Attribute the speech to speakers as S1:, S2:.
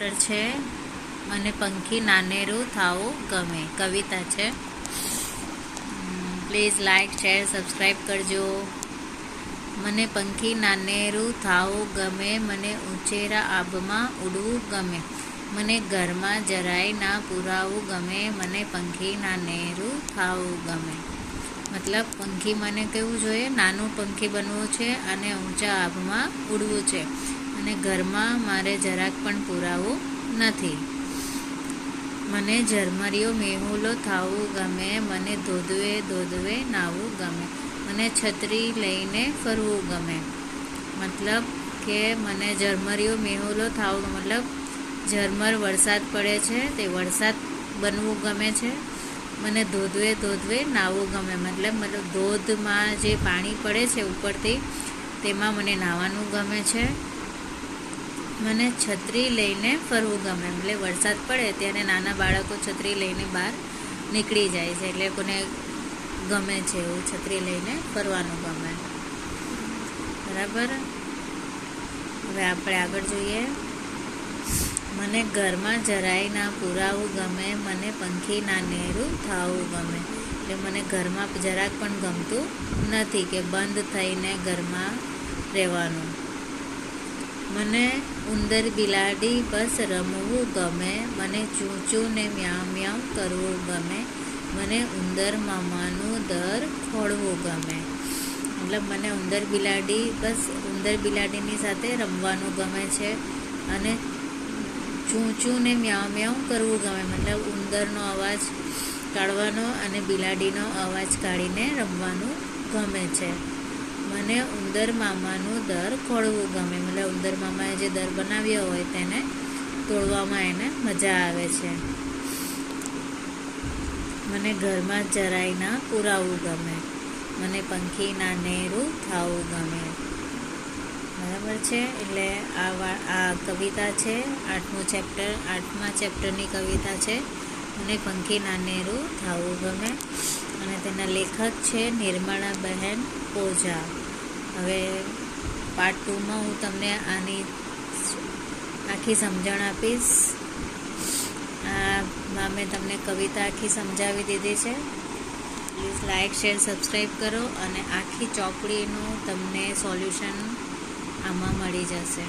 S1: Chapter છે મને પંખી નાનેરું થાવું ગમે, કવિતા છે. પ્લીઝ લાઈક, શેર, સબસ્ક્રાઈબ કરજો. મને પંખી નાનેરું થાવું ગમે, મને ઊંચેરા આભમાં ઉડવું ગમે, મને ઘરમાં જરાય ના પુરાવું ગમે, મને પંખી નાનેરું થાવું ગમે. મતલબ પંખી મને કેવું જોઈએ, નાનું પંખી બનવું છે અને ઊંચા આભમાં ઉડવું છે અને ઘરમાં મારે જરાક પણ પુરાવું નથી. મને ઝરમરિયો મેહુલો થાવું ગમે, મને ધોધવે ધોધવે નાવું ગમે, મને છત્રી લઈને ફરવું ગમે. મતલબ કે મને ઝરમરિયો મેહુલો થાવું, મતલબ ઝરમર વરસાદ પડે છે તે વરસાદ બનવું ગમે છે. મને ધોધવે ધોધવે નાવું ગમે, મતલબ ધોધમાં જે પાણી પડે છે ઉપરથી તેમાં મને નાહવાનું ગમે છે. મને છત્રી લઈને ફરવું ગમે, એટલે વરસાદ પડે ત્યારે નાના બાળકો છત્રી લઈને બહાર નીકળી જાય છે, એટલે કોને ગમે છે એવું છત્રી લઈને ફરવાનું ગમે. બરાબર. હવે આપણે આગળ જોઈએ. મને ઘરમાં જરાય ના પુરાવું ગમે, મને પંખી નાનેરું થાવું ગમે, એટલે મને ઘરમાં જરાક પણ ગમતું નથી કે બંધ થઈને ઘરમાં રહેવાનું. મને ઉંદર બિલાડી બસ રમવું ગમે, મને ચૂંચું ને મ્યાઉ મ્યાઉ કરવું ગમે, મને ઉંદર મામાનું દર ખોળવું ગમે. મતલબ મને ઉંદર બિલાડીની સાથે રમવાનું ગમે છે અને ચૂંચું ને મ્યાઉ મ્યાઉ કરવું ગમે, મતલબ ઉંદરનો અવાજ કાઢવાનો અને બિલાડીનો અવાજ કાઢીને રમવાનું ગમે છે. મને ઉંદર મામાનું દર ખોળવું ગમે, મતલબ ઉંદર મામાએ જે દર બનાવ્યો હોય તેને તોડવામાં એને મજા આવે છે. મને ઘરમાં જરાય ના પુરાવું ગમે, મને પંખી નાનેરું થાવું ગમે. બરાબર છે. એટલે આ કવિતા છે, 8મા ચેપ્ટરની કવિતા છે મને પંખી નાનેરું થાવું ગમે અને તેના લેખક છે નિર્મળાબહેન ઓઝા. હવે પાર્ટ 2માં હું તમને આની આખી સમજણ આપીશ. મેં તમને કવિતા આખી સમજાવી દીધી છે. પ્લીઝ લાઈક, શેર, સબસ્ક્રાઈબ કરો અને આખી ચોપડીનું તમને સોલ્યુશન આમાં મળી જશે.